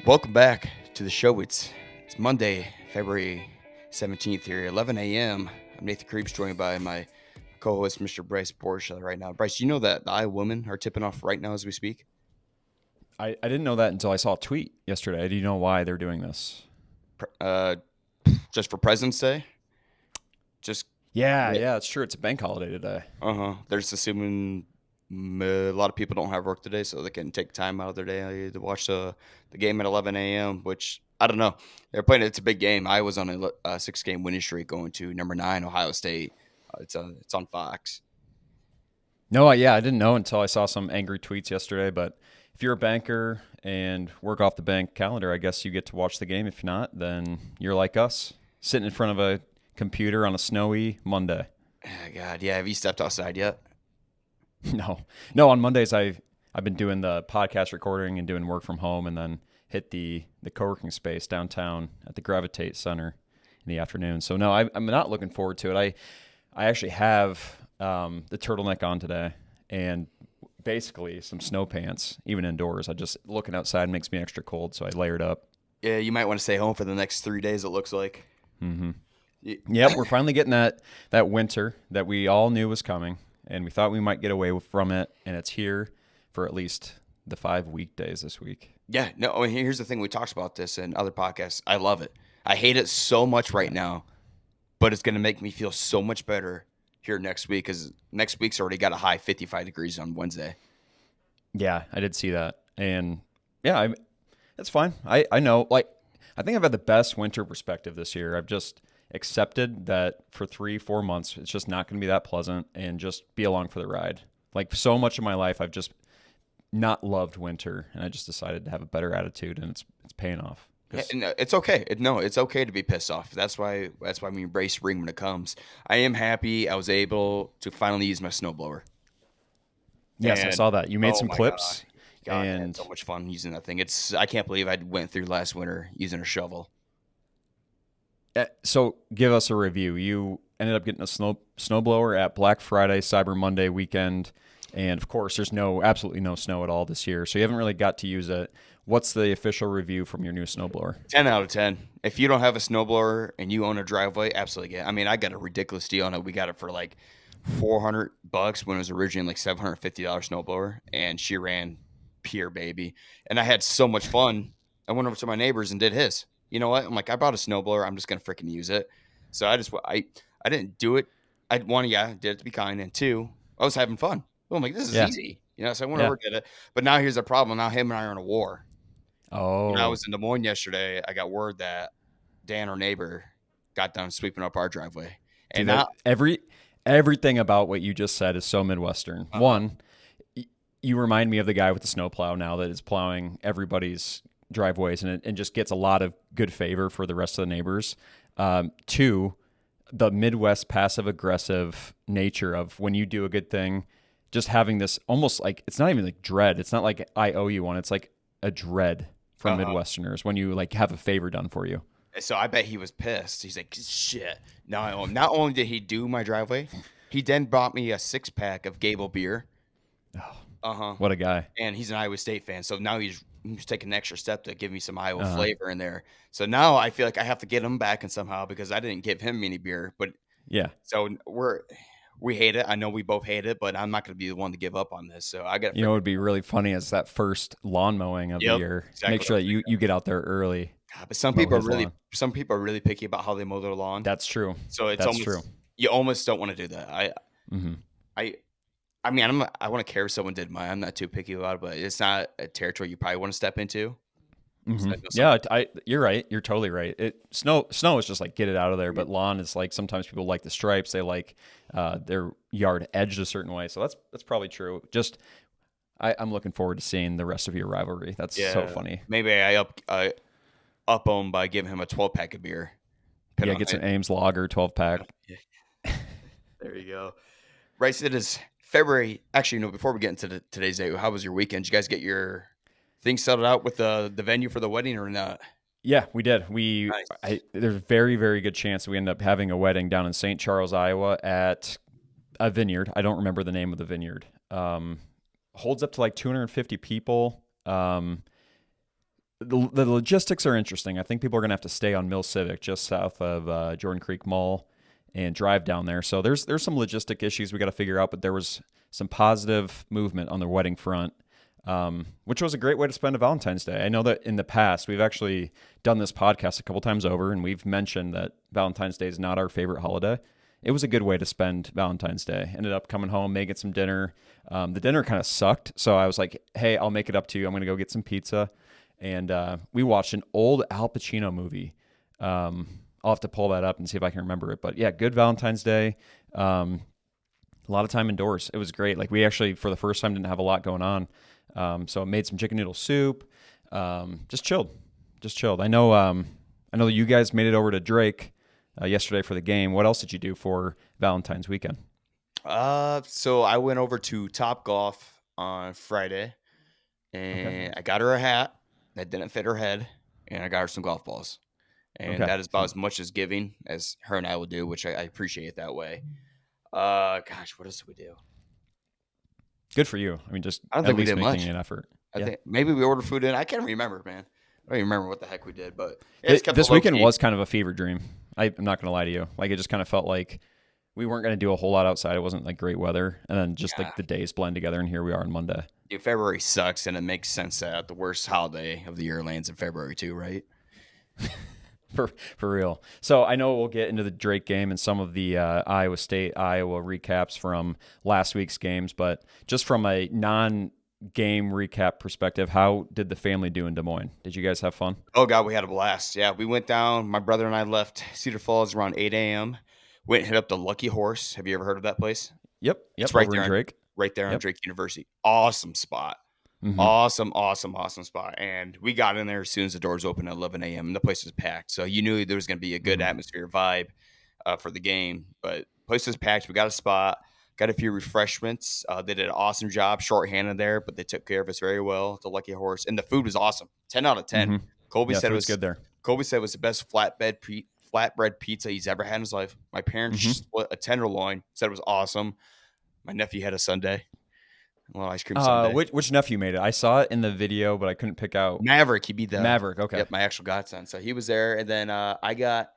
Welcome back to the show. It's Monday, February 17th here, 11 a.m. I'm Nathan Creeps, joined by my co-host, Mr. Bryce Porsche, right now. Bryce, you know that the Iowa women are tipping off right now as we speak? I didn't know that until I saw a tweet yesterday. Do you know why they're doing this? Just for President's Day? Just Yeah, it's true. It's a bank holiday today. They're just assuming a lot of people don't have work today, so they can take time out of their day to watch the game at 11 a.m., which I don't know. They're playing. It's a big game. I was on a 6-game winning streak going to number 9 Ohio State. It's on Fox. No, I didn't know until I saw some angry tweets yesterday. But if you're a banker and work off the bank calendar, I guess you get to watch the game. If not, then you're like us, sitting in front of a computer on a snowy Monday. Oh, God, yeah. Have you stepped outside yet? No. On Mondays I've been doing the podcast recording and doing work from home, and then hit the co-working space downtown at the Gravitate Center in the afternoon. So no, I'm not looking forward to it. I actually have the turtleneck on today and basically some snow pants, even indoors. I just looking outside makes me extra cold, so I layered up. Yeah, you might want to stay home for the next 3 days, it looks like. Mm-hmm. Yep, we're finally getting that winter that we all knew was coming, and we thought we might get away from it, and it's here for at least the 5 weekdays this week. Yeah, no, here's the thing. We talked about this in other podcasts. I love it. I hate it so much right now, but it's going to make me feel so much better here next week, because next week's already got a high 55 degrees on Wednesday. Yeah, I did see that. And yeah, that's fine. I know, I think I've had the best winter perspective this year. I've just accepted that for 3-4 months, it's just not going to be that pleasant, and just be along for the ride. Like, so much of my life, I've just not loved winter, and I just decided to have a better attitude, and it's paying off. No, it's okay. It's okay to be pissed off. That's why we embrace spring when it comes. I am happy I was able to finally use my snowblower. Yes, I saw that. You made some clips. God, I had so much fun using that thing. I can't believe I went through last winter using a shovel. So give us a review. You ended up getting a snowblower at Black Friday, Cyber Monday weekend, and of course, there's absolutely no snow at all this year, so you haven't really got to use it. What's the official review from your new snowblower? 10 out of 10. If you don't have a snowblower and you own a driveway, absolutely get it. I mean, I got a ridiculous deal on it. We got it for like $400 when it was originally like $750 snowblower, and she ran pure, baby. And I had so much fun. I went over to my neighbors and did his. You know what? I'm like, I bought a snowblower. I'm just gonna freaking use it. So I didn't do it. I did it to be kind, and 2, I was having fun. I'm like, this is easy. So I went over and did it. But now here's the problem. Now him and I are in a war. Oh. When I was in Des Moines yesterday, I got word that Dan, our neighbor, got done sweeping up our driveway. And now everything about what you just said is so Midwestern. Uh-huh. One, you remind me of the guy with the snowplow now that is plowing everybody's driveways, and just gets a lot of good favor for the rest of the neighbors. 2, the Midwest passive-aggressive nature of when you do a good thing, just having this almost like, it's not even like dread. It's not like I owe you one. It's like a dread from Midwesterners when you like have a favor done for you. So I bet he was pissed. He's like, shit. Now, not only did he do my driveway, he then bought me a 6-pack of Gable beer. What a guy. And he's an Iowa State fan, so now he's taking an extra step to give me some Iowa flavor in there. So now I feel like I have to get him back in somehow, because I didn't give him any beer. But yeah, so we hate it. I know we both hate it, but I'm not going to be the one to give up on this. So I got. It would be really funny as that first lawn mowing of the year. Exactly. Make sure that you get out there early. God, but some people are really picky about how they mow their lawn. That's true. So it's true. You almost don't want to do that. I mean, I want to care if someone did mine. I'm not too picky about it, but it's not a territory you probably want to step into. Mm-hmm. Yeah, you're right. You're totally right. Snow is just like, get it out of there. But lawn is like, sometimes people like the stripes. They like their yard edged a certain way. So that's probably true. Just I'm looking forward to seeing the rest of your rivalry. That's so funny. Maybe I up him by giving him a 12-pack of beer. Get some Ames Lager 12-pack. There you go. Bryce, it is February. Actually, before we get into today's day, how was your weekend? Did you guys get your things settled out with the venue for the wedding or not? Yeah, we did. Nice. There's a very, very good chance we end up having a wedding down in St. Charles, Iowa at a vineyard. I don't remember the name of the vineyard. Holds up to like 250 people. The logistics are interesting. I think people are going to have to stay on Mill Civic just south of Jordan Creek Mall and drive down there. So there's some logistic issues we got to figure out, but there was some positive movement on the wedding front, which was a great way to spend a Valentine's Day. I know that in the past we've actually done this podcast a couple times over, and we've mentioned that Valentine's Day is not our favorite holiday. It was a good way to spend Valentine's Day. Ended up coming home, making some dinner. The dinner kind of sucked, so I was like, "Hey, I'll make it up to you. I'm going to go get some pizza." And we watched an old Al Pacino movie. I'll have to pull that up and see if I can remember it. But yeah, good Valentine's Day. A lot of time indoors. It was great. Like we actually, for the first time, didn't have a lot going on. So I made some chicken noodle soup. Just chilled. Just chilled. I know you guys made it over to Drake yesterday for the game. What else did you do for Valentine's weekend? So I went over to Top Golf on Friday, Okay. and I got her a hat that didn't fit her head, and I got her some golf balls. And Okay. that is about as much as giving as her and I will do, which I appreciate it that way. Gosh, what else did we do? Good for you. I mean, just I don't at think we least did making much. an effort. I Yeah. think maybe we ordered food in. I can't remember, man. I don't even remember what the heck we did, but yeah, it's kept it This low weekend key. was kind of a fever dream. I'm not going to lie to you. Like it just kind of felt like we weren't going to do a whole lot outside. It wasn't like great weather, and then just Yeah, like the days blend together, and here we are on Monday. dude, February sucks, and it makes sense that the worst holiday of the year lands in February too, right? For real. So I know we'll get into the Drake game and some of the Iowa State Iowa recaps from last week's games, but just from a non-game recap perspective, how did the family do in Des Moines? Did you guys have fun? Oh God, we had a blast. Yeah, we went down. My brother and I left Cedar Falls around 8 a.m. Went and hit up the Lucky Horse. Have you ever heard of that place? Yep. It's Yep. Over in Drake. right there on Yep. Drake University. Awesome spot. Mm-hmm. Awesome, awesome, awesome spot. And we got in there as soon as the doors opened at 11 a.m. and the place was packed. So you knew there was going to be a good Mm-hmm. atmosphere vibe for the game. But place was packed. We got a spot, got a few refreshments. They did an awesome job, shorthanded there, but they took care of us very well. The Lucky Horse, and the food was awesome. 10 out of 10. Mm-hmm. Colby Yeah, said it food's was good there. Colby said it was the best flatbread pizza he's ever had in his life. My parents Mm-hmm. split a tenderloin. Said it was awesome. My nephew had a sundae, a little ice cream sundae. Which nephew made it? I saw it in the video, but I couldn't pick out Maverick, he beat the Maverick. Okay. yep, my actual godson. So he was there, and then I got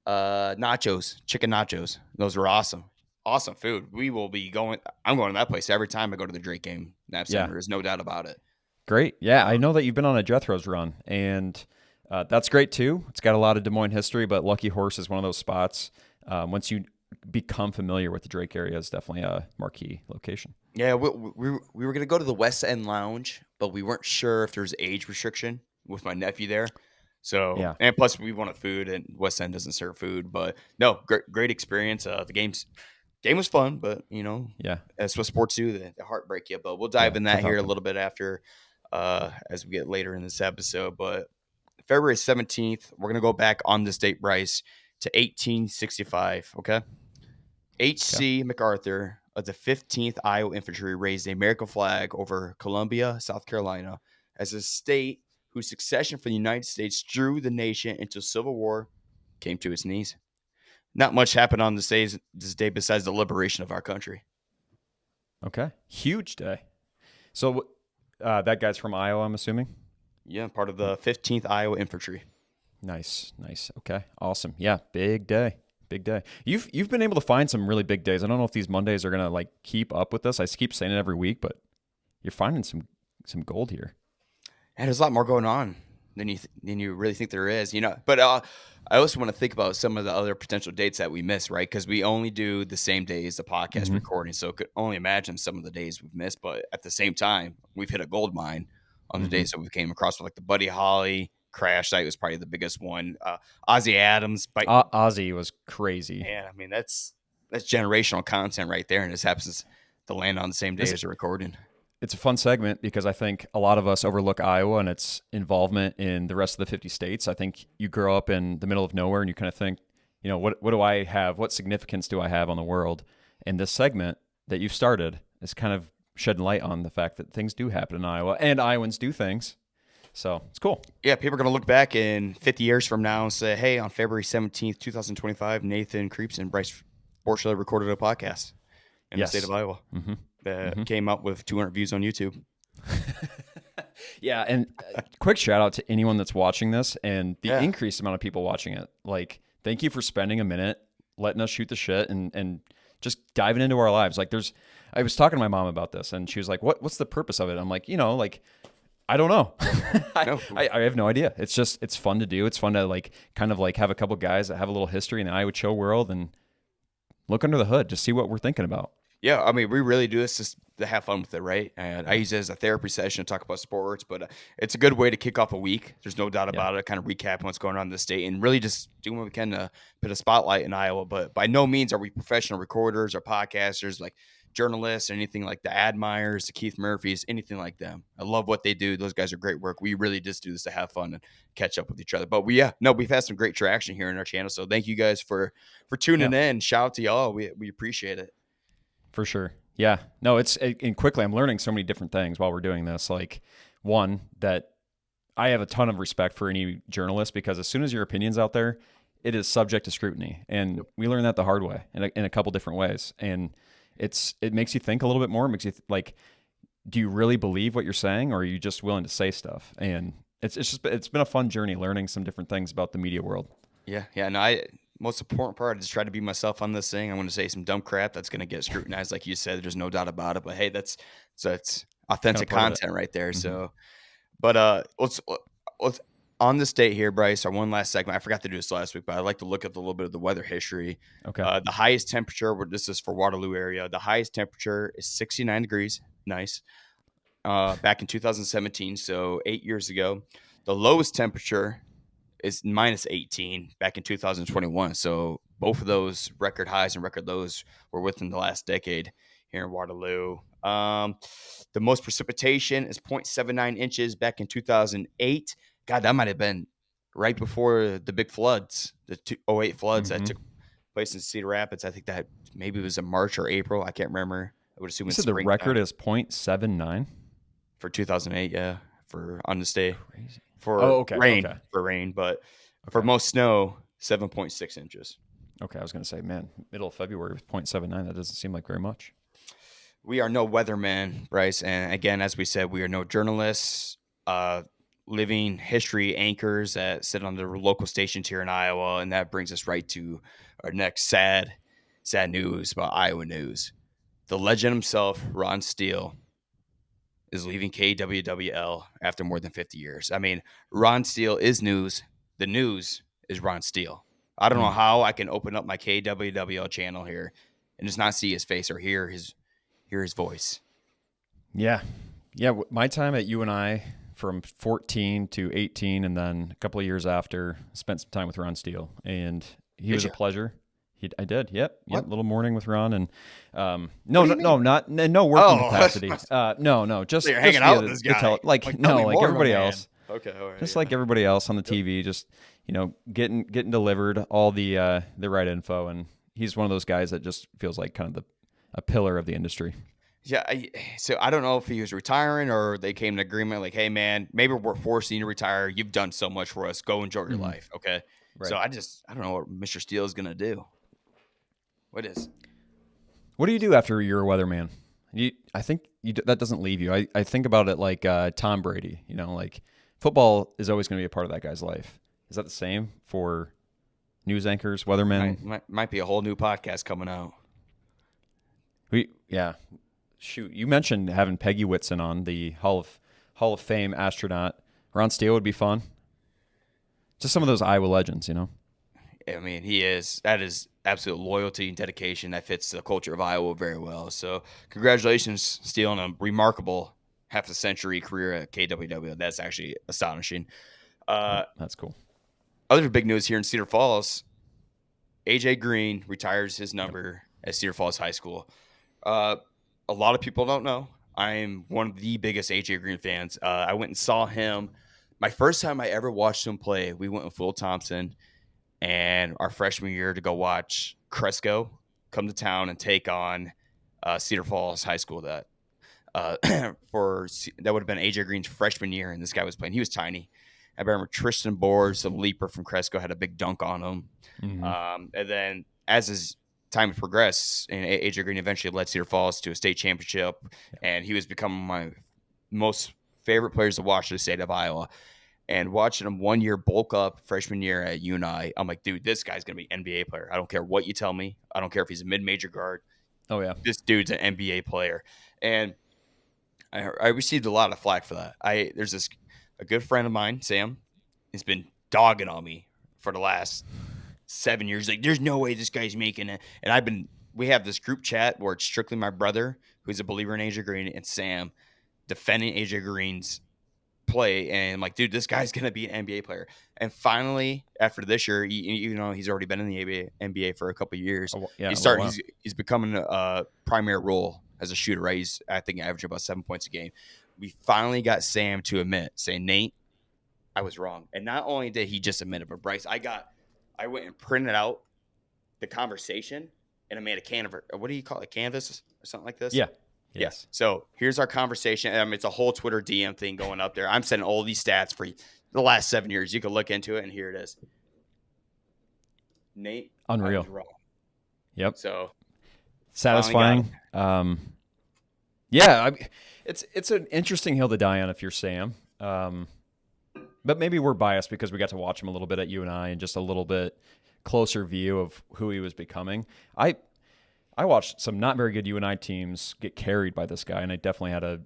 nachos, chicken nachos. Those were awesome, awesome food. We will be going. I'm going to that place every time I go to the Drake game. Nap Yeah. Center. There's no doubt about it. Great. Yeah, I know that you've been on a Jethro's run, and that's great too. It's got a lot of Des Moines history, but Lucky Horse is one of those spots. Once you become familiar with the Drake area, is definitely a marquee location. Yeah, we were gonna go to the West End Lounge, but we weren't sure if there's age restriction with my nephew there. So Yeah. and plus we wanted food, and West End doesn't serve food. But no, great experience. The game was fun, but Yeah. that's what sports do. They heartbreak you. But we'll Yeah. dive in that Tough here a outcome. little bit after as we get later in this episode. But February 17th, we're gonna go back on this date, Bryce, to 1865. Okay. Okay. H.C. MacArthur of the 15th Iowa Infantry raised the American flag over Columbia, South Carolina, as a state whose succession from the United States drew the nation into civil war came to its knees. Not much happened on this day besides the liberation of our country. Okay. Huge day. So that guy's from Iowa, I'm assuming. Yeah, part of the 15th Iowa Infantry. Nice. Nice. Okay. Awesome. Yeah. Big day. Big day. You've been able to find some really big days. I don't know if these Mondays are gonna like keep up with this. I keep saying it every week, but you're finding some gold here. And there's a lot more going on than you really think there is, But I also want to think about some of the other potential dates that we miss, right? Because we only do the same day as the podcast Mm-hmm. recording, so could only imagine some of the days we've missed. But at the same time, we've hit a gold mine on the Mm-hmm. days that we came across, with like the Buddy Holly crash site was probably the biggest one. Ozzy Adams biting, Ozzy was crazy. man. I mean, that's generational content right there, and this happens to land on the same day This as the recording. It's a fun segment because I think a lot of us overlook Iowa and its involvement in the rest of the 50 states. I think you grow up in the middle of nowhere and you kind of think, what do I have? What significance do I have on the world? And this segment that you've started is kind of shedding light on the fact that things do happen in Iowa and Iowans do things. So it's cool. Yeah, people are going to look back in 50 years from now and say, hey, on February 17th, 2025, Nathan Creeps and Bryce Borchler recorded a podcast in the state Yes. of Iowa Mm-hmm. that Mm-hmm. came out with 200 views on YouTube. Yeah, and quick shout out to anyone that's watching this and the Yeah. increased amount of people watching it. Like, thank you for spending a minute letting us shoot the shit and just diving into our lives. Like, I was talking to my mom about this, and she was like, "What's the purpose of it?" I'm like, like I don't know. No. I have no idea. It's fun to do. It's fun to like kind of like have a couple guys that have a little history in the Iowa Chill world and look under the hood, just see what we're thinking about. Yeah, I mean, we really do this just to have fun with it, right? And I use it as a therapy session to talk about sports, but it's a good way to kick off a week. There's no doubt Yeah. about it. Kind of recap what's going on in the state and really just doing what we can to put a spotlight in Iowa. But by no means are we professional recorders or podcasters, like journalists or anything like the Admires, the Keith Murphys, anything like them. I love what they do. Those guys are great work. We really just do this to have fun and catch up with each other. But we've had some great traction here in our channel. So thank you guys for Yeah, tuning in. Shout out to y'all. We appreciate it. for sure. Yeah. No, and quickly, I'm learning so many different things while we're doing this. Like, one, that I have a ton of respect for any journalist because as soon as your opinion's out there, it is subject to scrutiny. And we learned that the hard way in a couple different ways. And it makes you think a little bit more. It makes you like, do you really believe what you're saying or are you just willing to say stuff? And it's been a fun journey learning some different things about the media world. Yeah, yeah. And I most important part is try to be myself on this thing. I'm going to say some dumb crap that's going to get scrutinized, like you said. There's no doubt about it. But hey, that's Kind of authentic part of it. content right there. Mm-hmm. So, but let's on this date here, Bryce. Our one last segment. I forgot to do this last week, but I'd like to look at a little bit of the weather history. Okay. The highest temperature. This is for Waterloo area. The highest temperature is 69 degrees. Nice. Back in 2017, so 8 years ago. The lowest temperature is minus 18 back in 2021. So both of those record highs and record lows were within the last decade here in Waterloo. The most precipitation is 0.79 inches back in 2008. God, that might have been right before the big floods, the 2008 floods that Mm-hmm. took place in Cedar Rapids. I think that maybe it was in March or April. I can't remember. I would assume You it's said the record springtime is 0.79. for 2008. Yeah, for on this day Crazy. Oh, for okay. rain Okay. for rain, but for Okay. most snow, 7.6 inches. Okay. I was going to say, man, middle of February with 0.79. That doesn't seem like very much. We are no weathermen, Bryce. And again, as we said, we are no journalists, uh, living history anchors that sit on the local stations here in Iowa. And that brings us right to our next sad news about Iowa news. The legend himself, Ron Steele, is leaving KWWL after more than 50 years. I mean, Ron Steele is news. The news is Ron Steele. I don't know Mm. how I can open up my KWWL channel here and just not see his face or hear his voice. Yeah. Yeah. My time at UNI from 14 to 18, and then a couple of years after, spent some time with Ron Steele, and he Did was you? a pleasure. I did. Yep. What? Yep. Little morning with Ron, and no, What do no, you no, mean? no working Oh, capacity. No, so you're just hanging via out with this the guy. like Tell no, me like more, my everybody man. else, Okay, all right. just Yeah. like everybody else on the TV, just getting delivered all the right info, and he's one of those guys that just feels like kind of a pillar of the industry. Yeah, so I don't know if he was retiring or they came to agreement like, hey man, maybe we're forcing you to retire. You've done so much for us. Go enjoy your Mhm. life. Okay. So Right. I don't know what Mr. Steele is gonna do. What is? What do you do after you're a weatherman? I think that doesn't leave you. I think about it like Tom Brady. Like football is always going to be a part of that guy's life. Is that the same for news anchors, weathermen? Might be a whole new podcast coming out. Yeah. Shoot, you mentioned having Peggy Whitson on, the Hall of Fame astronaut. Ron Steele would be fun. Just some of those Iowa legends. I mean, that is absolute loyalty and dedication that fits the culture of Iowa very well. So congratulations, Steele, on a remarkable half a century career at KWW. That's actually astonishing. Yep, that's cool. Other big news here in Cedar Falls, AJ Green retires his number at Cedar Falls High School. A lot of people don't know. I'm one of the biggest AJ Green fans. I went and saw him. My first time I ever watched him play, we went with Will Thompson and our freshman year to go watch Cresco come to town and take on Cedar Falls High School. That that would have been AJ Green's freshman year, and this guy was playing. He was tiny. I remember Tristan Boers, the leaper from Cresco, had a big dunk on him. Mm-hmm. And then as his time progressed, and AJ Green eventually led Cedar Falls to a state championship, and he was becoming my most favorite players to watch in the state of Iowa. And watching him 1 year bulk up freshman year at UNI, I'm like, dude, this guy's gonna be an NBA player. I don't care what you tell me. I don't care if he's a mid-major guard. Oh yeah. This dude's an NBA player. And I received a lot of flack for that. There's a good friend of mine, Sam, has been dogging on me for the last 7 years. Like, there's no way this guy's making it. And we have this group chat where it's strictly my brother, who's a believer in AJ Green, and Sam defending AJ Green's play. And I'm like, dude, this guy's gonna be an NBA player. And finally, after this year, he's already been in the NBA for a couple of years. Yeah, He's becoming a primary role as a shooter. Right, he's I think averaging about 7 points a game. We finally got Sam to admit, saying, Nate, I was wrong. And not only did he just admit it, but Bryce, I went and printed out the conversation and I made a canvas. What do you call it? Canvas or something like this? Yeah. Yes. So here's our conversation. It's a whole Twitter DM thing going up there. I'm sending all these stats for the last 7 years. You can look into it, and here it is. Nate, unreal. I was wrong. Yep. So satisfying. Yeah, it's an interesting hill to die on if you're Sam. But maybe we're biased because we got to watch him a little bit at UNI and just a little bit closer view of who he was becoming. I watched some not very good UNI teams get carried by this guy, and I definitely had a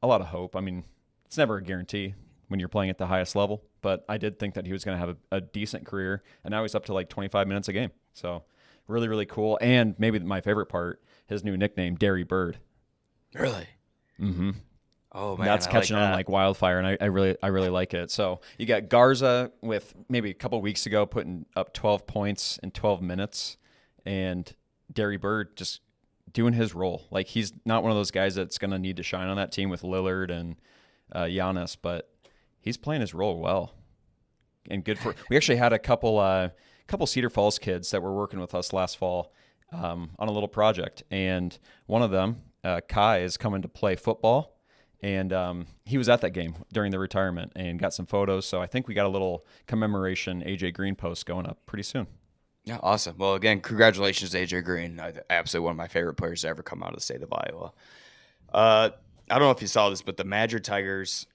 lot of hope. I mean, it's never a guarantee when you're playing at the highest level, but I did think that he was going to have a decent career, and now he's up to like 25 minutes a game. So really, really cool. And maybe my favorite part, his new nickname, Derry Bird. Really? Mm-hmm. Oh, man. That's catching on like wildfire, and I really like it. So you got Garza with maybe a couple weeks ago putting up 12 points in 12 minutes, and Derry Bird just doing his role. Like, he's not one of those guys that's going to need to shine on that team with Lillard and Giannis, but he's playing his role well. And good for. We actually had a couple Cedar Falls kids that were working with us last fall on a little project, and one of them, Kai, is coming to play football. And he was at that game during the retirement and got some photos. So I think we got a little commemoration AJ Green post going up pretty soon. Yeah, awesome. Well, again, congratulations to AJ Green. Absolutely one of my favorite players to ever come out of the state of Iowa. I don't know if you saw this, but the Madrid Tigers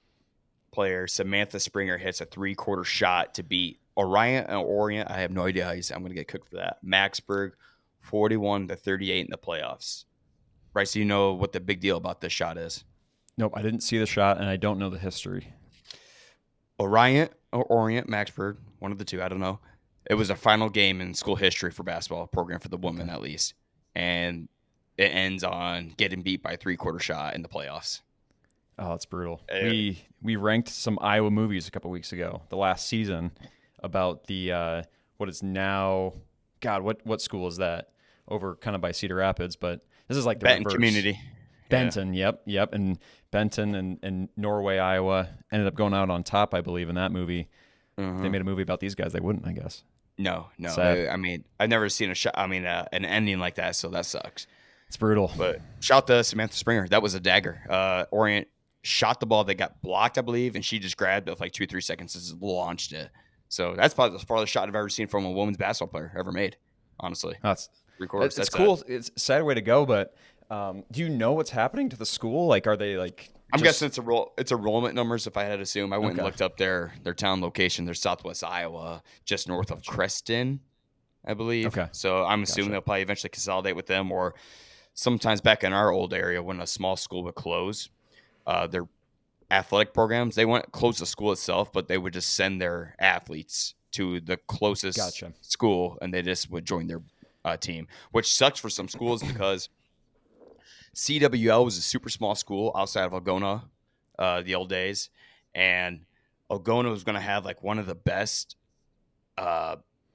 player Samantha Springer hits a 3-quarter shot to beat Orient. I have no idea how I'm going to get cooked for that. Maxburg, 41-38 in the playoffs. Bryce, do you know what the big deal about this shot is? Nope, I didn't see the shot, and I don't know the history. Orient, Maxburg, one of the two, I don't know. It was a final game in school history for basketball program for the women, at least. And it ends on getting beat by a 3-quarter shot in the playoffs. Oh, that's brutal. We ranked some Iowa movies a couple weeks ago, the last season, about the what is now, God, what school is that? Over kind of by Cedar Rapids, but this is like the Benton reverse. Community. Benton, yep. And Benton and Norway, Iowa ended up going out on top, I believe, in that movie. If they made a movie about these guys, they wouldn't, I guess. No. Sad. I mean, I've never seen an ending like that, so that sucks. It's brutal. But shout to Samantha Springer. That was a dagger. Orient shot the ball that got blocked, I believe, and she just grabbed it with like 2-3 seconds and just launched it. So that's probably the farthest shot I've ever seen from a women's basketball player ever made, honestly. It's That's cool. It's a sad way to go, but do you know what's happening to the school? Like, are they like? I'm guessing it's enrollment numbers. If I had to assume, I went and looked up their town location. They're Southwest Iowa, just north of Creston, I believe. Okay. So I'm assuming they'll probably eventually consolidate with them, or sometimes back in our old area when a small school would close, their athletic programs, they wouldn't close the school itself, but they would just send their athletes to the closest school, and they just would join their team, which sucks for some schools because CWL was a super small school outside of Algona, the old days, and Algona was going to have like one of the best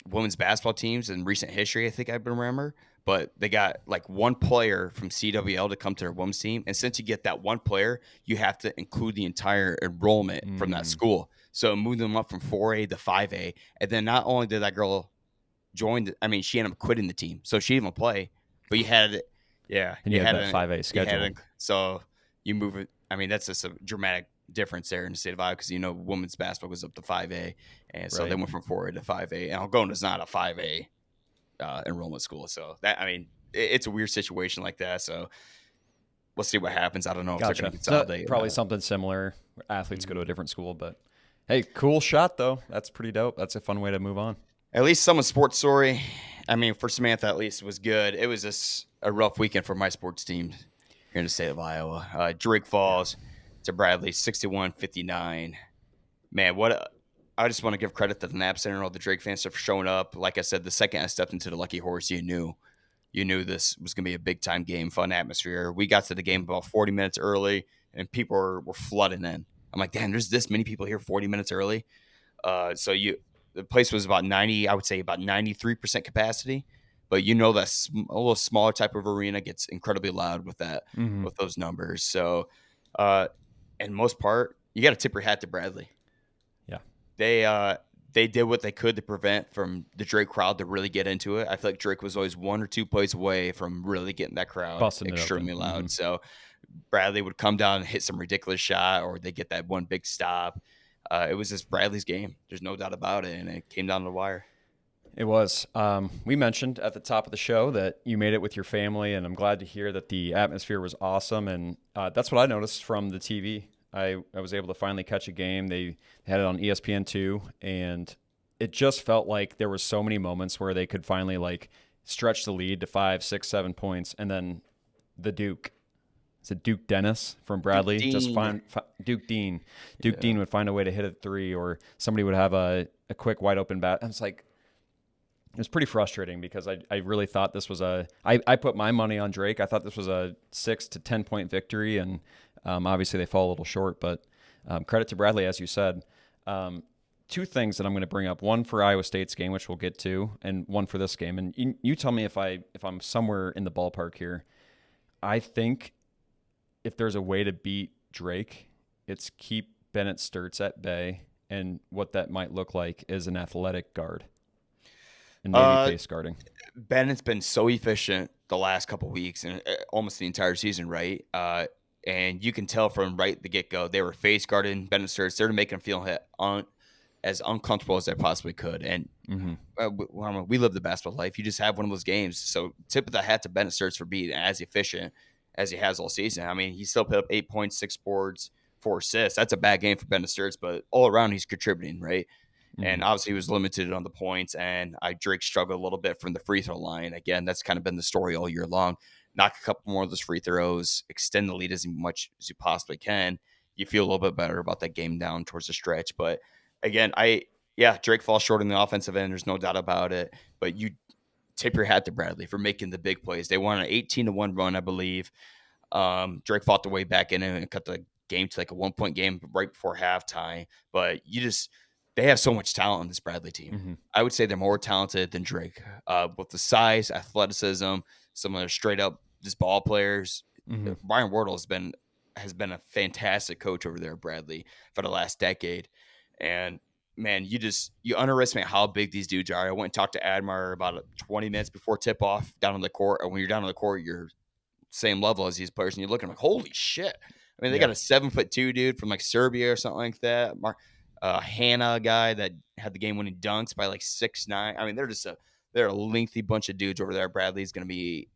women's basketball teams in recent history, I think I remember. But they got like one player from CWL to come to their women's team, and since you get that one player, you have to include the entire enrollment from that school. So it moved them up from 4A to 5A, and then not only did that girl join, she ended up quitting the team, so she didn't even play. But you had it. Yeah, and you had that 5A schedule. So you move it. That's just a dramatic difference there in the state of Iowa because women's basketball goes up to 5A, and so they went from 4A to 5A. And Algona's not a 5A enrollment school, so that it's a weird situation like that. So we'll see what happens. I don't know if they're going Gotcha. to So consolidate or probably not. something similar. Athletes go to Mhm. a different school, but hey, cool shot though. That's pretty dope. That's a fun way to move on. At least someone's sports story. I mean, for Samantha, at least, was good. It was just a rough weekend for my sports team here in the state of Iowa. Drake Yeah. Falls to Bradley, 61-59. Man, I just want to give credit to the Nap Center and all the Drake fans for showing up. Like I said, the second I stepped into the Lucky Horse, you knew this was going to be a big time game, fun atmosphere. We got to the game about 40 minutes early, and people were flooding in. I'm like, damn, there's this many people here 40 minutes early. So the place was about 90, I would say about 93% capacity. But that's a little smaller type of arena gets incredibly loud Mm-hmm. with those numbers. So, uh, in most part, you got to tip your hat to Bradley. Yeah. They they did what they could to prevent from the Drake crowd to really get into it. I feel like Drake was always one or two plays away from really getting that crowd Busting it open. extremely Mm-hmm. loud. So Bradley would come down and hit some ridiculous shot, or they get that one big stop. It was just Bradley's game. There's no doubt about it, and it came down to the wire. It was. We mentioned at the top of the show that you made it with your family, and I'm glad to hear that the atmosphere was awesome. And that's what I noticed from the TV. I was able to finally catch a game. They had it on ESPN2, and it just felt like there were so many moments where they could finally like stretch the lead to 5, 6, 7 points, and then the Duke. Is it Duke Dennis from Duke Bradley? Just Dean. Duke Dean. Duke Yeah. Dean would find a way to hit a three, or somebody would have a quick wide open bat. I was like, it was pretty frustrating because I really thought this was I put my money on Drake. I thought this was a 6 to 10 point victory, and obviously they fall a little short. But credit to Bradley, as you said. Two things that I'm going to bring up: one for Iowa State's game, which we'll get to, and one for this game. And you tell me if I'm somewhere in the ballpark here. I think if there's a way to beat Drake, it's keep Bennett Sturts at bay, and what that might look like is an athletic guard and maybe Uh, face guarding. Bennett's been so efficient the last couple weeks and almost the entire season, right? And you can tell from right the get go, they were face guarding Bennett Sturts. They're making him feel as uncomfortable as they possibly could. And Mm-hmm. we live the basketball life. You just have one of those games. So tip of the hat to Bennett Sturts for being as efficient as he has all season. I mean, he still put up 8 points, 6 boards, 4 assists. That's a bad game for Bennett Sturts, but all around he's contributing, right? Mm-hmm. And obviously he was limited on the points, and Drake struggled a little bit from the free throw line. Again, that's kind of been the story all year long. Knock a couple more of those free throws, extend the lead as much as you possibly can. You feel a little bit better about that game down towards the stretch. But again, Drake falls short on the offensive end. There's no doubt about it. But you tip your hat to Bradley for making the big plays. They won an 18-1 run, I believe. Drake fought the way back in and cut the game to like a 1 point game right before halftime. But they have so much talent on this Bradley team. Mm-hmm. I would say they're more talented than Drake with the size, athleticism, some of their straight up just ball players. Mm-hmm. Brian Wardle has been a fantastic coach over there at Bradley for the last decade. And man, you underestimate how big these dudes are. I went and talked to Admar about 20 minutes before tip off down on the court. And when you're down on the court, you're same level as these players, and you look at them like, holy shit. I mean, they Yeah. got a 7'2" dude from like Serbia or something like that. Hannah guy that had the game winning dunks by like 6'9". I mean, they're a lengthy bunch of dudes over there. Bradley's going to be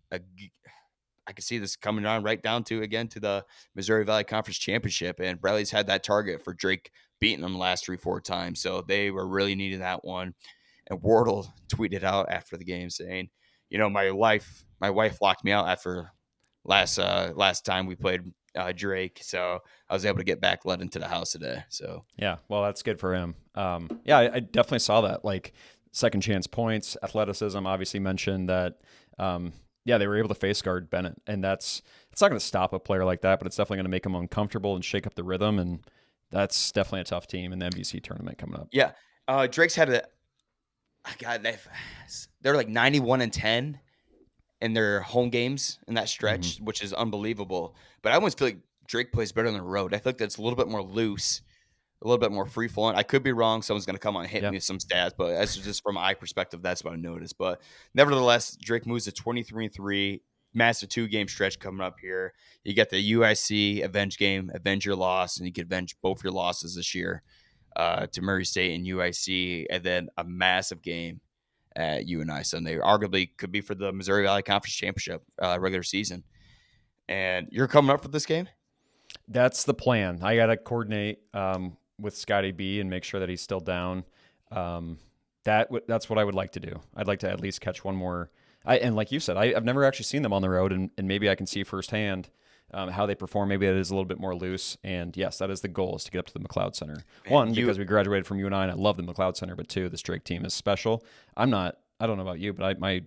I can see this coming on right down to again to the Missouri Valley Conference Championship, and Bradley's had that target for Drake beating them the last 3-4 times, so they were really needing that one. And Wardle tweeted out after the game saying, my wife locked me out after last time we played Drake, so I was able to get back let into the house today. So Yeah. Well, that's good for him. Yeah, I definitely saw that. Like second chance points, athleticism. Obviously mentioned that. Yeah, they were able to face guard Bennett, and it's not going to stop a player like that, but it's definitely going to make him uncomfortable and shake up the rhythm. And that's definitely a tough team in the MVC tournament coming up. yeah, Drake's had God, they're like 91-10 in their home games in that Mm-hmm. stretch, which is unbelievable. But I almost feel like Drake plays better on the road. I feel like that's a little bit more loose, a little bit more free flowing. I could be wrong. Someone's going to come on and hit Yeah. me with some stats, but that's just from my perspective. That's what I noticed. But nevertheless, Drake moves to 23-3. Massive 2-game stretch coming up here. You get the UIC avenge game, avenge your loss, and you can avenge both your losses this year to Murray State and UIC, and then a massive game at UNI Sunday. Arguably could be for the Missouri Valley Conference Championship regular season. And you're coming up for this game? That's the plan. I got to coordinate with Scotty B and make sure that he's still down. That's what I would like to do. I'd like to at least catch one more. And like you said, I've never actually seen them on the road, and maybe I can see firsthand how they perform. Maybe it is a little bit more loose. And yes, that is the goal, is to get up to the McLeod Center. Man, One, because we graduated from UNI, and I love the McLeod Center. But two, this Drake team is special. I don't know about you, but my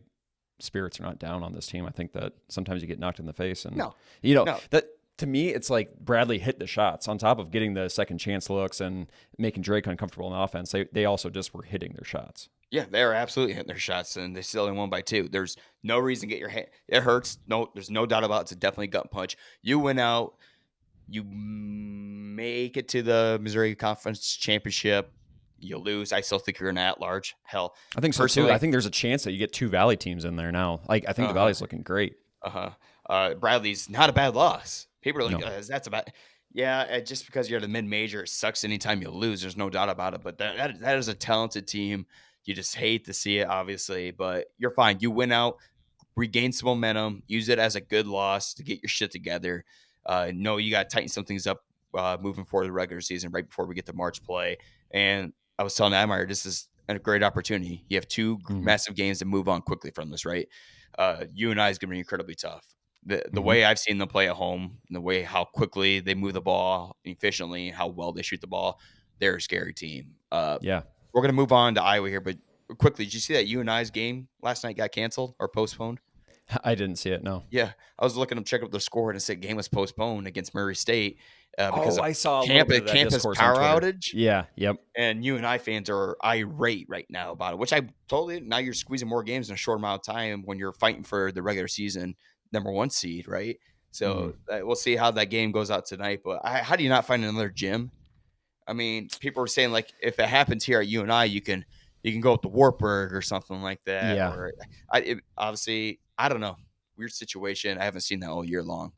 spirits are not down on this team. I think that sometimes you get knocked in the face, and no, no. that to me, it's like Bradley hit the shots on top of getting the second chance looks and making Drake uncomfortable in offense. They also just were hitting their shots. Yeah, they are absolutely hitting their shots, and they still only won by 2. There's no reason to get your hand. It hurts. No, there's no doubt about it. It's a definitely gut punch. You win out. You make it to the Missouri Conference Championship. You lose. I still think you're an at-large. Hell, I think so too. I think there's a chance that you get 2 Valley teams in there now. Like I think the Valley's looking great. Bradley's not a bad loss. People are like, No. that's about. Yeah, just because you're the mid-major, it sucks anytime you lose. There's no doubt about it. But that is a talented team. You just hate to see it, obviously. But you're fine. You win out, regain some momentum, use it as a good loss to get your shit together. No, you got to tighten some things up moving forward the regular season right before we get to March play. And I was telling Admire, this is a great opportunity. You have 2 massive games to move on quickly from this, right? UNI is going to be incredibly tough. The way I've seen them play at home, and the way how quickly they move the ball efficiently, how well they shoot the ball, they're a scary team. Yeah. We're going to move on to Iowa here, but quickly, did you see that UNI's game last night got canceled or postponed? I didn't see it. No. Yeah, I was looking to check up the score, and it said game was postponed against Murray State because of I saw a little bit of that campus discourse power on Twitter. outage. Yeah. Yep. And UNI fans are irate right now about it, which I totally. Now you're squeezing more games in a short amount of time when you're fighting for the regular season #1 seed, right? So we'll see how that game goes out tonight. But how do you not find another gym? I mean, people were saying like if it happens here at UNI, you can go up to Wartburg or something like that. Yeah. Or obviously, I don't know. Weird situation. I haven't seen that all year long.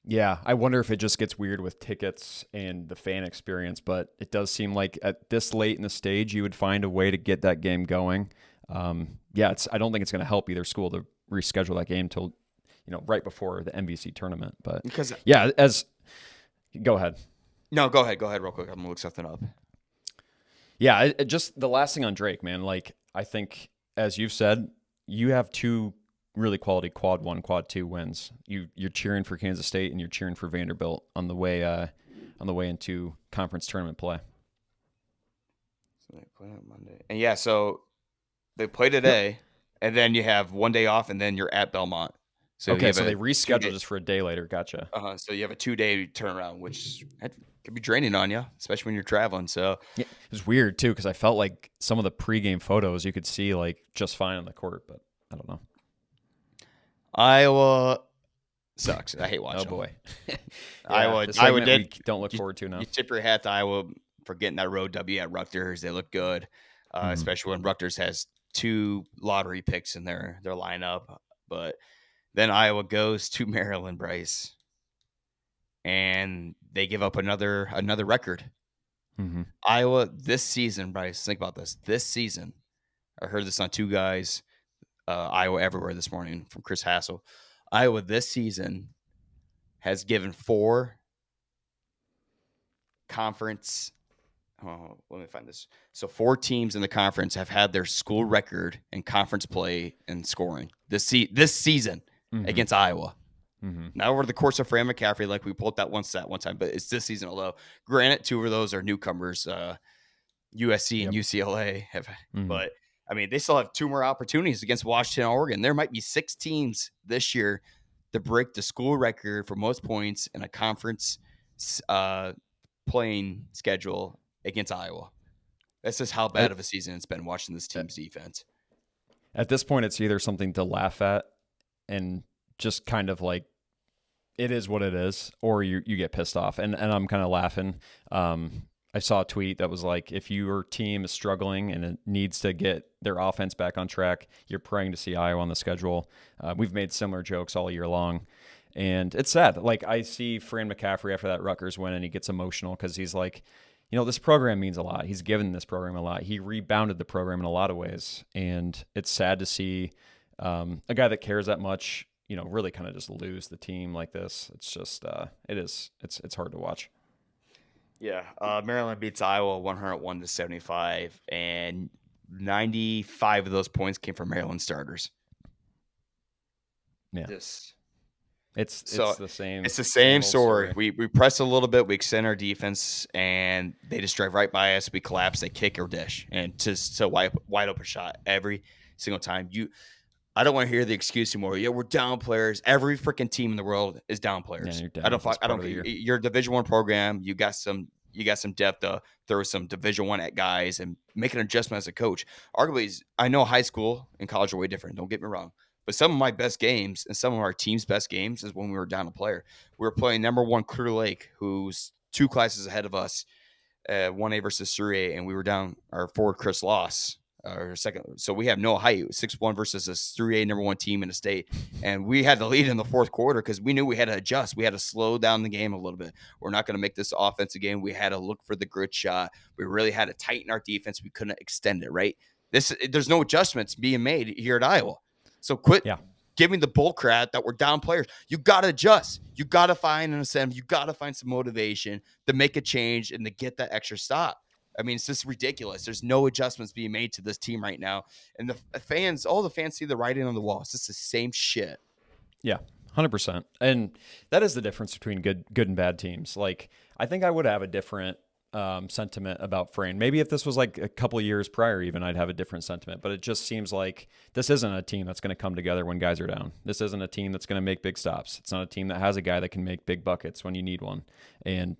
Yeah, I wonder if it just gets weird with tickets and the fan experience, but it does seem like at this late in the stage, you would find a way to get that game going. I don't think it's going to help either school to reschedule that game till right before the MVC tournament. But because go ahead. No, go ahead real quick. I'm gonna look something up. Yeah, just the last thing on Drake, man. Like I think, as you've said, you have 2 really quality quad 1, quad 2 wins. You're cheering for Kansas State and you're cheering for Vanderbilt on the way into conference tournament play. So they play on Monday, and so they play today, and then you have one day off, and then you're at Belmont. So okay, so they rescheduled just for a day later. Gotcha. So you have a 2-day turnaround, which could be draining on you, especially when you're traveling. So yeah, it was weird too because I felt like some of the pregame photos you could see like just fine on the court, but I don't know. Iowa sucks. I hate watching. Oh boy, Iowa don't look forward to now. You tip your hat to Iowa for getting that road W at Rutgers. They look good, especially when Rutgers has 2 lottery picks in their lineup. But then Iowa goes to Maryland, Bryce, and they give up another record. Iowa this season, Bryce, think about this. This season, I heard this on 2 guys. Iowa Everywhere this morning from Chris Hassel. Iowa this season has given 4 conference. Oh, let me find this. So 4 teams in the conference have had their school record in conference play and scoring this season against Iowa. Not over the course of Fran McCaffrey, like we pulled that one stat one time, but it's this season alone. Granted, 2 of those are newcomers, USC and UCLA have, but I mean, they still have 2 more opportunities against Washington, Oregon. There might be 6 teams this year to break the school record for most points in a conference playing schedule against Iowa. That's just how bad of a season it's been watching this team's defense. At this point, it's either something to laugh at and just kind of like it is what it is, or you get pissed off. And I'm kind of laughing. I saw a tweet that was like, if your team is struggling and it needs to get their offense back on track, you're praying to see Iowa on the schedule. We've made similar jokes all year long. And it's sad. Like, I see Fran McCaffrey after that Rutgers win, and he gets emotional because he's like, this program means a lot. He's given this program a lot. He rebounded the program in a lot of ways. And it's sad to see a guy that cares that much, really kind of just lose the team like this. It's just it's hard to watch. Yeah, Maryland beats Iowa 101-75, and 95 of those points came from Maryland starters. Yeah, Just it's so the same it's the same same old story. story. We press a little bit, we extend our defense, and they just drive right by us. We collapse, they kick or dish, and just so wide open shot every single time. I don't want to hear the excuse anymore. Yeah, we're down players. Every freaking team in the world is down Yeah, players. you're down. That's I part don't of the care. year. You're a Division One program. You got some depth to throw some Division One at guys and make an adjustment as a coach. Arguably, I know high school and college are way different. Don't get me wrong. But some of my best games and some of our team's best games is when we were down a player. We were playing number one Clear Lake, who's two classes ahead of us, 1A versus 3A, and we were down our forward Chris Loss, our second. So we have no height, 6'1" versus a 3A number one team in the state. And we had the lead in the fourth quarter because we knew we had to adjust. We had to slow down the game a little bit. We're not going to make this offensive game. We had to look for the grid shot. We really had to tighten our defense. We couldn't extend it, right? There's no adjustments being made here at Iowa. So quit Yeah. giving the bull crap that we're down players. You got to adjust. You got to find an incentive. You got to find some motivation to make a change and to get that extra stop. I mean, it's just ridiculous. There's no adjustments being made to this team right now. And the fans, all the fans see the writing on the wall. It's just the same shit. Yeah, 100%. And that is the difference between good and bad teams. Like, I think I would have a different sentiment about Frayne. Maybe if this was like a couple of years prior, even, I'd have a different sentiment. But it just seems like this isn't a team that's going to come together when guys are down. This isn't a team that's going to make big stops. It's not a team that has a guy that can make big buckets when you need one. And,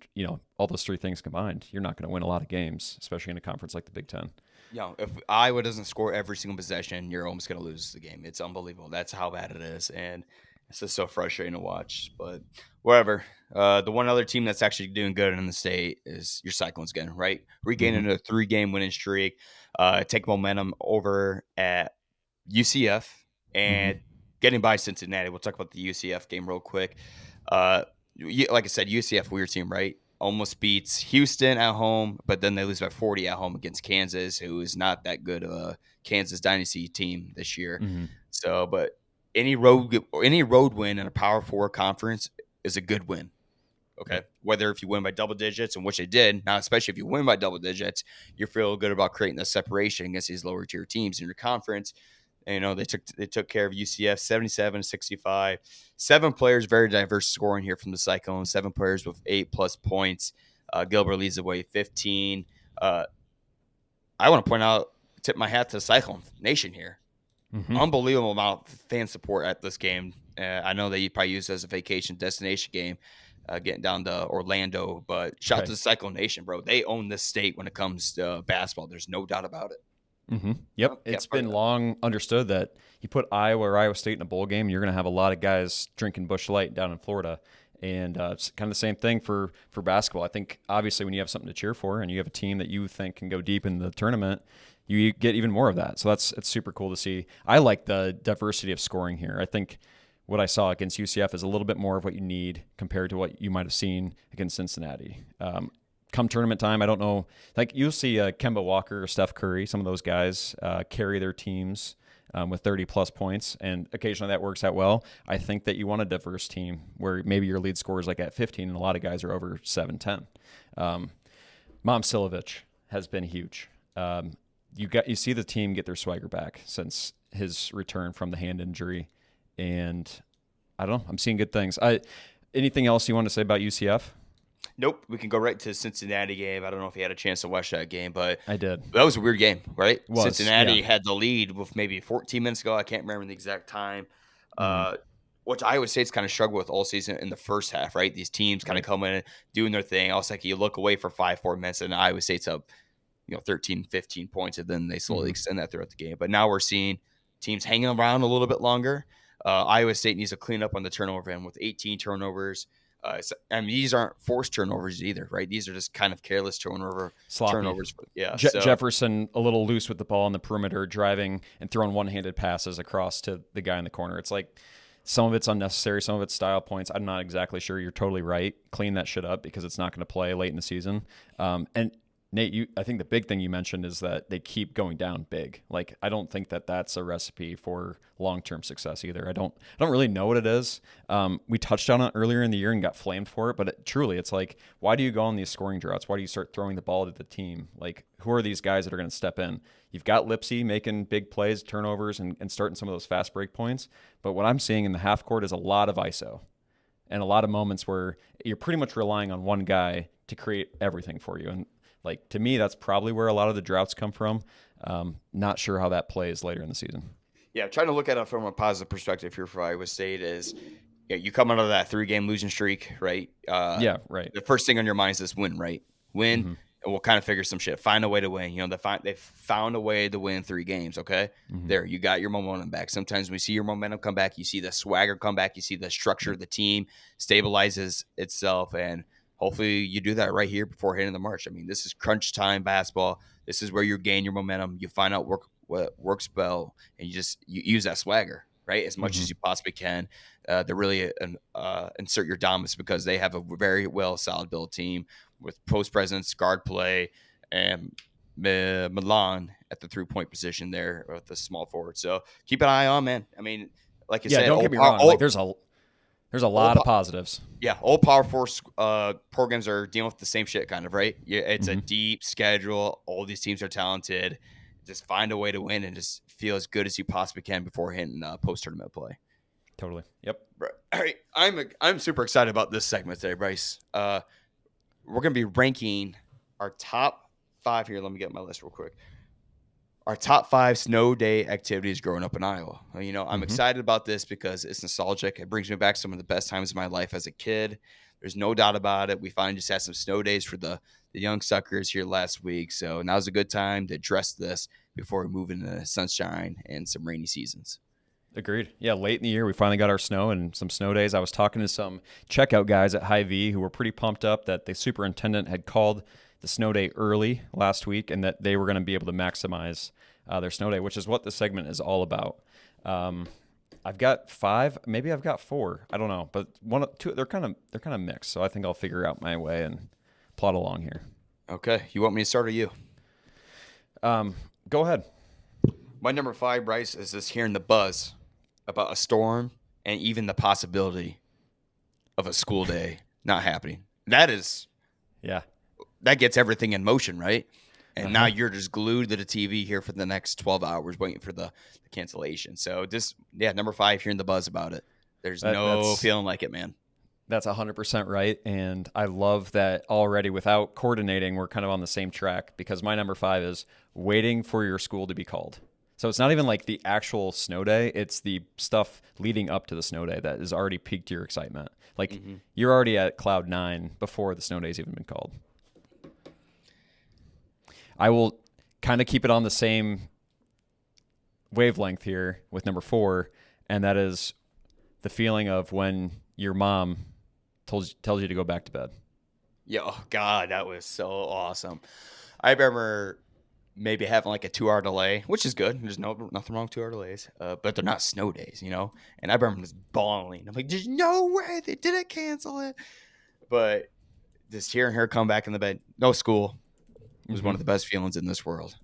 all those three things combined, you're not going to win a lot of games, especially in a conference like the Big Ten. If Iowa doesn't score every single possession, you're almost going to lose the game. It's unbelievable. That's how bad it is. And it's just so frustrating to watch. But whatever. The one other team that's actually doing good in the state is your Cyclones again, right? Regaining a 3-game winning streak, take momentum over at UCF and getting by Cincinnati. We'll talk about the UCF game real quick. Like I said, UCF, weird team, right? Almost beats Houston at home, but then they lose by 40 at home against Kansas, who is not that good of a Kansas dynasty team this year. So, but any road win in a Power Four conference is a good win. Okay, whether if you win by double digits, and which they did, now especially if you win by double digits, you feel good about creating the separation against these lower tier teams in your conference. And, they took care of UCF 77-65. 7 players, very diverse scoring here from the Cyclones. 7 players with 8+ points. Gilbert leads the way 15. I want to point out, tip my hat to the Cyclone Nation here. Unbelievable amount of fan support at this game. I know that you probably use it as a vacation destination game, getting down to Orlando, but shout out to the Cyclone Nation, bro. They own this state when it comes to basketball. There's no doubt about it. Yep. It's been long understood that you put Iowa or Iowa State in a bowl game, you're going to have a lot of guys drinking Busch Light down in Florida. And it's kind of the same thing for basketball. I think, obviously, when you have something to cheer for and you have a team that you think can go deep in the tournament, you get even more of that. So it's super cool to see. I like the diversity of scoring here. I think what I saw against UCF is a little bit more of what you need compared to what you might have seen against Cincinnati. Come tournament time, I don't know. Like, you'll see Kemba Walker or Steph Curry, some of those guys carry their teams with 30-plus points, and occasionally that works out well. I think that you want a diverse team where maybe your lead scorer is like at 15, and a lot of guys are over 7-10. Momcilovic has been huge. You see the team get their swagger back since his return from the hand injury, and I don't know. I'm seeing good things. Anything else you want to say about UCF? Nope. We can go right to the Cincinnati game. I don't know if you had a chance to watch that game, but I did. That was a weird game, right? Cincinnati yeah. had the lead with maybe 14 minutes ago. I can't remember the exact time. Which Iowa State's kind of struggled with all season in the first half, right? These teams kind of coming in, doing their thing. Also, like, you look away for 5-4 minutes, and Iowa State's up, 13, 15 points, and then they slowly extend that throughout the game. But now we're seeing teams hanging around a little bit longer. Iowa State needs to clean up on the turnover end with 18 turnovers. These aren't forced turnovers either, right? These are just kind of careless Sloppy turnovers. Yeah, Jefferson a little loose with the ball on the perimeter, driving and throwing one-handed passes across to the guy in the corner. It's like some of it's unnecessary, some of it's style points. I'm not exactly sure. You're totally right. Clean that shit up because it's not going to play late in the season. And Nate, I think the big thing you mentioned is that they keep going down big. Like, I don't think that that's a recipe for long-term success either. I don't really know what it is. We touched on it earlier in the year and got flamed for it, but truly, it's like, why do you go on these scoring droughts? Why do you start throwing the ball to the team? Like, who are these guys that are going to step in? You've got Lipsy making big plays, turnovers, and starting some of those fast break points. But what I'm seeing in the half court is a lot of ISO and a lot of moments where you're pretty much relying on one guy to create everything for you. And like, to me, that's probably where a lot of the droughts come from. Not sure how that plays later in the season. Yeah, trying to look at it from a positive perspective here for Iowa State is, yeah, you come out of that 3-game losing streak, right? Yeah, right. The first thing on your mind is this win, right? Win, Mm-hmm. and we'll kind of figure some shit. Find a way to win. You know, they found a way to win 3 games. Okay, Mm-hmm. there, you got your momentum back. Sometimes when we see your momentum come back, you see the swagger come back, you see the structure of the team stabilizes itself, and hopefully you do that right here before hitting the March. I mean, this is crunch time basketball. This is where you gain your momentum. You find out what works well, and you use that swagger right as much Mm-hmm. as you possibly can to really insert your dominance, because they have a very well solid built team with post presence, guard play, and Milan at the 3-point position there with the small forward. So keep an eye on, man. I mean, like you Yeah, said, don't get me wrong. Like, there's a old, lot of positives. yeah, old Power Force programs are dealing with the same shit, kind of, right? Yeah, it's a Mm-hmm. deep schedule. All these teams are talented. Just find a way to win and just feel as good as you possibly can before hitting post tournament play. Totally. Yep. Right. All right, I'm super excited about this segment today, Bryce. We're gonna be ranking our top 5 here. Let me get my list real quick. Our top 5 snow day activities growing up in Iowa. You know, I'm Mm-hmm. excited about this because it's nostalgic. It brings me back some of the best times of my life as a kid. There's no doubt about it. We finally just had some snow days for the young suckers here last week. So now's a good time to address this before we move into sunshine and some rainy seasons. Agreed. Yeah, late in the year, we finally got our snow and some snow days. I was talking to some checkout guys at Hy-Vee who were pretty pumped up that the superintendent had called the snow day early last week and that they were going to be able to maximize their snow day, which is what this segment is all about. I've got 5, maybe I've got 4. I don't know, but 2, they're kind of mixed. So I think I'll figure out my way and plot along here. Okay, you want me to start or you? Go ahead. My number 5, Bryce, is just hearing the buzz about a storm and even the possibility of a school day not happening. Yeah. That gets everything in motion, right? And now Uh-huh. you're just glued to the TV here for the next 12 hours waiting for the cancellation. So just, yeah, number 5, hearing the buzz about it. There's no That's feeling like it, man. That's 100% right. And I love that already without coordinating, we're kind of on the same track because my number 5 is waiting for your school to be called. So it's not even like the actual snow day, it's the stuff leading up to the snow day that has already piqued your excitement. Like you're already at cloud 9 before the snow day's even been called. I will kind of keep it on the same wavelength here with number 4, and that is the feeling of when your mom tells you to go back to bed. Yeah, oh God, that was so awesome. I remember maybe having like a 2-hour delay, which is good. There's nothing wrong with 2-hour delays, but they're not snow days, you know. And I remember just bawling. I'm like, "There's no way they didn't cancel it." But just hearing her come back in the bed, no school, was one of the best feelings in this world.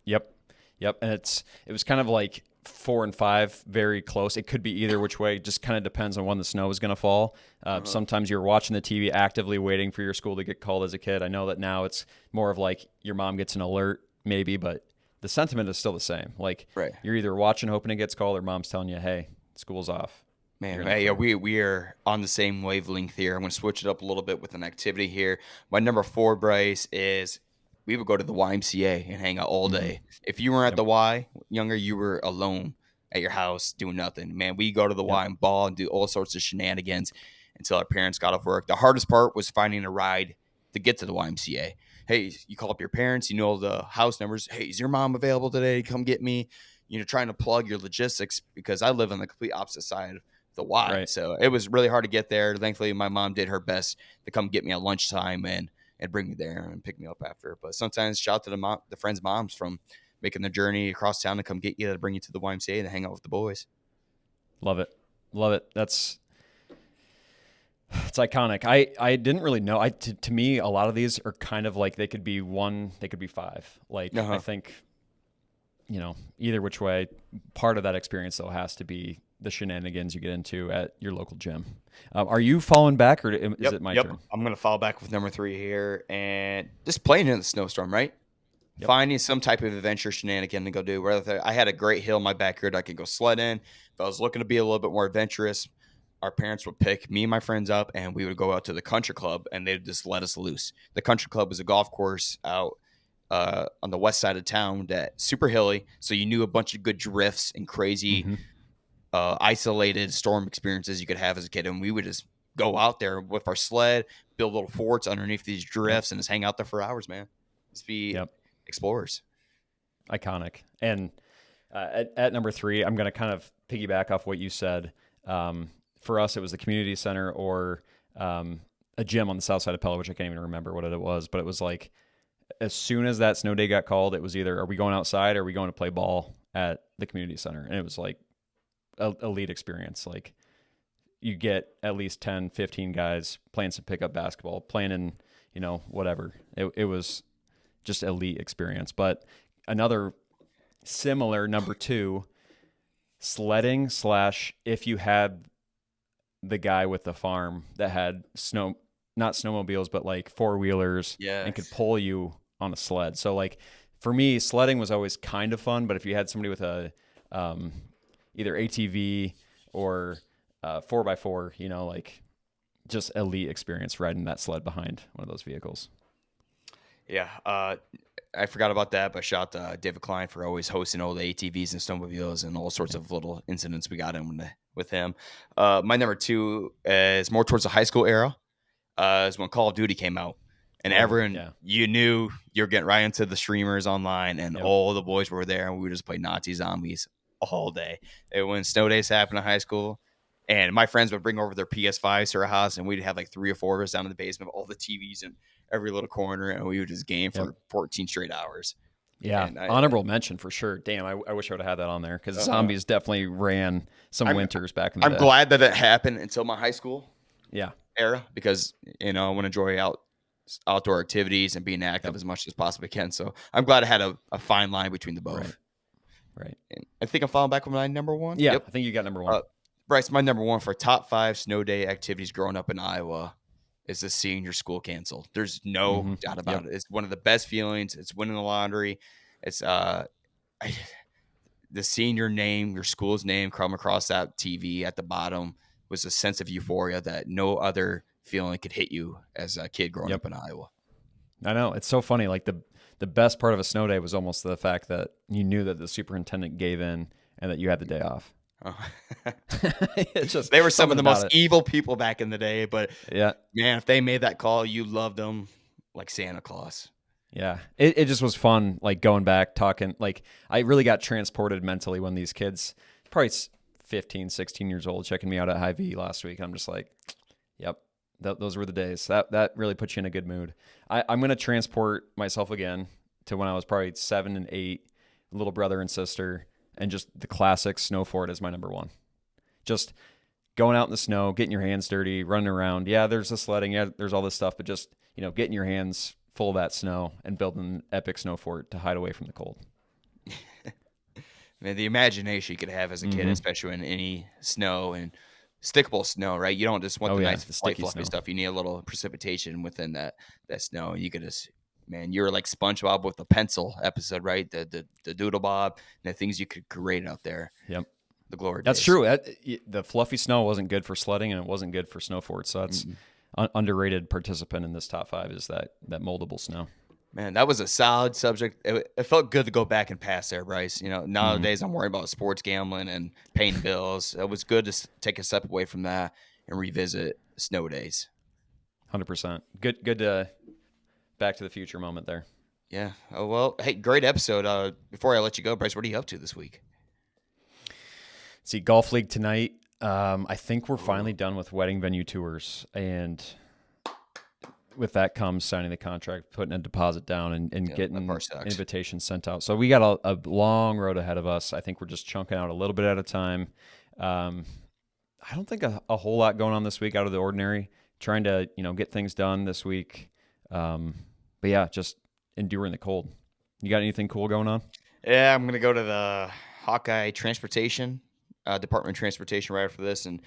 Yep. Yep. And it was kind of like 4 and 5, very close. It could be either which way. It just kind of depends on when the snow is going to fall. Sometimes you're watching the TV actively waiting for your school to get called as a kid. I know that now it's more of like your mom gets an alert maybe, but the sentiment is still the same. Like Right. you're either watching hoping it gets called or mom's telling you, hey, school's off. Man, You're hey, gonna we are on the same wavelength here. I'm going to switch it up a little bit with an activity here. My number 4, Bryce, is we would go to the YMCA and hang out all day. If you were at Yep. the Y younger, you were alone at your house doing nothing. Man, we go to the Yep. Y and ball and do all sorts of shenanigans until our parents got off work. The hardest part was finding a ride to get to the YMCA. Hey, you call up your parents, you know the house numbers. Hey, is your mom available today? Come get me. You know, trying to plug your logistics because I live on the complete opposite side of the Y. Right. So it was really hard to get there. Thankfully, my mom did her best to come get me at lunchtime and bring me there and pick me up after. But sometimes shout out to the friends' moms from making the journey across town to come get you to bring you to the YMCA and hang out with the boys. Love it. Love it. It's iconic. I didn't really know. To me, a lot of these are kind of like they could be one, they could be five. Like I Uh-huh. think, either which way, part of that experience though has to be the shenanigans you get into at your local gym. Are you falling back, or is Yep, it my yep. turn? I'm gonna fall back with number 3 here, and just playing in the snowstorm, right? Yep. Finding some type of adventure shenanigan to go do. Whether I had a great hill in my backyard I could go sled in. If I was looking to be a little bit more adventurous, our parents would pick me and my friends up, and we would go out to the country club, and they'd just let us loose. The country club was a golf course out on the west side of town, that super hilly, so you knew a bunch of good drifts and crazy Mm-hmm. isolated storm experiences you could have as a kid, and we would just go out there with our sled, build little forts underneath these Yep. drifts, and just hang out there for hours, man. Just be Yep. explorers. Iconic. And at number three, I'm going to kind of piggyback off what you said. For us, it was the community center or a gym on the south side of Pella, which I can't even remember what it was, but it was like as soon as that snow day got called, it was either are we going outside or are we going to play ball at the community center? And it was like a elite experience. Like you get at least 10, 15 guys playing some pickup basketball, playing in, whatever. It was just elite experience. But another similar number two, sledding slash if you had the guy with the farm that had not snowmobiles, but like four wheelers and could Yes. pull you on a sled. So like for me, sledding was always kind of fun, but if you had somebody with a either ATV or 4x4, like just elite experience riding that sled behind one of those vehicles. Yeah. I forgot about that, but shout out to David Klein for always hosting all the ATVs and snowmobiles and all sorts Yep. of little incidents we got in with him. My number 2 is more towards the high school era. Is when Call of Duty came out, and Oh everyone, yeah. you knew you're getting right into the streamers online, and Yep. all the boys were there, and we would just play Nazi zombies all day. And when snow days happened in high school, and my friends would bring over their PS5s to our house, and we'd have like 3 or 4 of us down in the basement of all the TVs in every little corner, and we would just game Yep. for 14 straight hours. Yeah, And I, honorable mention for sure. Damn, I wish I would have had that on there because uh, zombies definitely ran some I'm winters back in the I'm day. glad that it happened until my high school Yeah. era, because I want to enjoy outdoor activities and being active Yep. as much as possibly can. So I'm glad I had a fine line between the Right. both. Right. And I think I'm falling back with my number one. Yeah, Yep. I think you got number one. Bryce, my number one for top 5 snow day activities growing up in Iowa is the seeing your school canceled. There's no Mm-hmm. doubt Yep. about it. It's one of the best feelings. It's winning the lottery. It's I, the seeing your name, your school's name come across that TV at the bottom was a sense of euphoria that no other feeling could hit you as a kid growing Yep. up in Iowa. I know it's so funny. Like the best part of a snow day was almost the fact that you knew that the superintendent gave in and that you had the day off. Oh. It's just They were some of something the about most it. evil people back in the day, but Yeah. man, if they made that call, you loved them like Santa Claus. Yeah. It just was fun, like going back, talking. Like, I really got transported mentally when these kids, probably 15, 16 years old, checking me out at Hy-Vee last week. I'm just like, yep, those were the days. That really puts you in a good mood. I'm going to transport myself again to when I was probably 7 and 8, little brother and sister, and just the classic snow fort is my number one. Just going out in the snow, getting your hands dirty, running around. Yeah, there's the sledding. Yeah, there's all this stuff, but just, getting your hands full of that snow and building an epic snow fort to hide away from the cold. Man, the imagination you could have as a kid, Mhm. especially in any snow and stickable snow, right? You don't just want Oh, the yeah, nice the light sticky fluffy snow. stuff. You need a little precipitation within that snow. And you could just, man, you're like SpongeBob with the pencil episode, right? The doodle bob and the things you could create out there. Yep. The glory That's days. true. The fluffy snow wasn't good for sledding and it wasn't good for snow forts. So that's underrated participant in this top 5 is that moldable snow. Man, that was a solid subject. It felt good to go back and pass there, Bryce. Mhm. Nowadays I'm worried about sports gambling and paying bills. It was good to take a step away from that and revisit snow days. 100%. Good Back to the Future moment there. Yeah. Oh, well, hey, great episode. Before I let you go, Bryce, what are you up to this week? See, golf league tonight. I think we're finally done with wedding venue tours, and with that comes signing the contract, putting a deposit down, and Yeah, that getting part sucks. invitations sent out. So we got a long road ahead of us. I think we're just chunking out a little bit at a time. I don't think a whole lot going on this week out of the ordinary. trying to get things done this week. But yeah, just enduring the cold. You got anything cool going on? Yeah, I'm gonna go to the Hawkeye Transportation Department of Transportation right after this and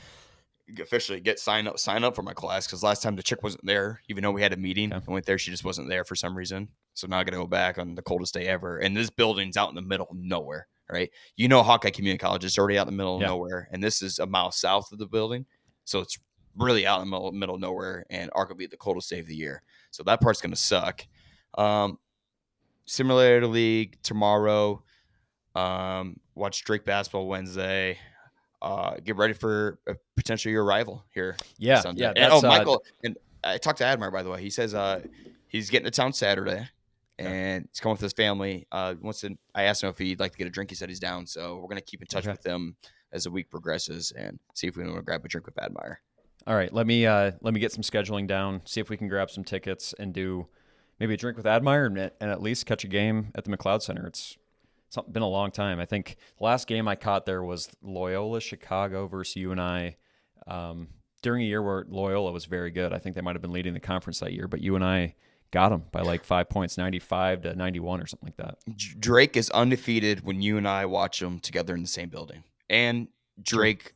officially sign up for my class because last time the chick wasn't there, even though we had a meeting. Okay. I went there, she just wasn't there for some reason. So now I got to go back on the coldest day ever, and this building's out in the middle of nowhere. Right, Hawkeye Community College is already out in the middle of Yeah. nowhere, and this is a mile south of the building, so it's really out in the middle of nowhere, and arguably the coldest day of the year. So that part's gonna suck. Simulator League tomorrow. Watch Drake basketball Wednesday. Get ready for potentially your rival here Sunday. Yeah, And that's Michael, and I talked to Admire, by the way. He says he's getting to town Saturday, and he's going with his family. I asked him if he'd like to get a drink. He said he's down, so we're gonna keep in touch with him as the week progresses and see if we want to grab a drink with Admire. All right, let me get some scheduling down. See if we can grab some tickets and do maybe a drink with Admire and at least catch a game at the McLeod Center. It's been a long time. I think the last game I caught there was Loyola Chicago versus UNI during a year where Loyola was very good. I think they might have been leading the conference that year, but UNI got them by like 5 points, 95-91 or something like that. Drake is undefeated when you and I watch them together in the same building. And Drake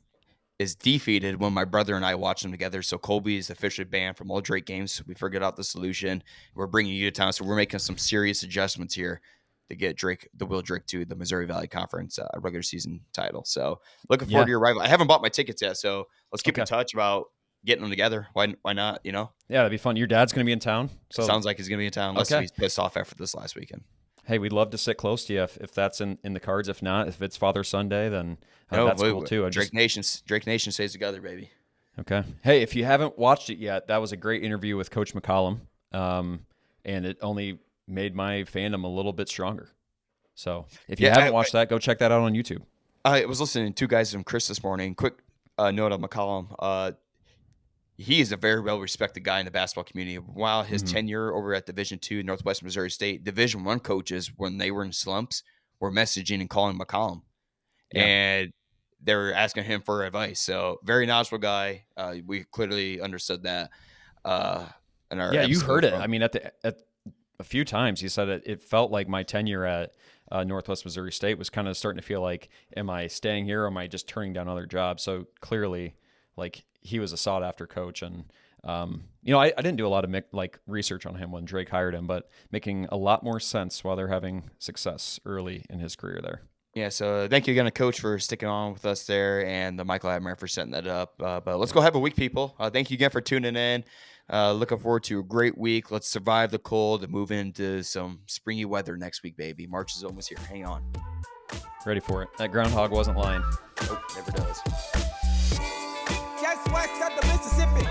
is defeated when my brother and I watch them together. So Colby is officially banned from all Drake games. We figured out the solution. We're bringing you to town. So we're making some serious adjustments here to get Will Drake to the Missouri Valley Conference regular season title. So looking forward to your rival. I haven't bought my tickets yet, so let's keep in touch about getting them together. Why not? Yeah, that'd be fun. Your dad's going to be in town. So sounds like he's going to be in town. Unless he's pissed off after this last weekend. Hey, we'd love to sit close to you if that's in the cards. If not, if it's Father Sunday, then that's cool too. Drake Nation stays together, baby. Okay. Hey, if you haven't watched it yet, that was a great interview with Coach McCollum, and it only made my fandom a little bit stronger. So if you haven't watched that, go check that out on YouTube. I was listening to two guys from Chris this morning. Quick note on McCollum. He is a very well-respected guy in the basketball community. While his tenure over at Division II, Northwest Missouri State, Division I coaches, when they were in slumps, were messaging and calling McCollum. Yeah. And they were asking him for advice. So very knowledgeable guy. We clearly understood that. You heard it. I mean, at a few times he said it felt like my tenure at Northwest Missouri State was kind of starting to feel like, am I staying here or am I just turning down other jobs? So clearly, like, he was a sought-after coach. And, I didn't do a lot of research on him when Drake hired him, but making a lot more sense while they're having success early in his career there. Yeah, so thank you again to Coach for sticking on with us there and the Michael Admire for setting that up. But let's go have a week, people. Thank you again for tuning in. Looking forward to a great week. Let's survive the cold and move into some springy weather next week, baby. March is almost here. Hang on. Ready for it. That groundhog wasn't lying. Nope, never does. Guess west of the Mississippi.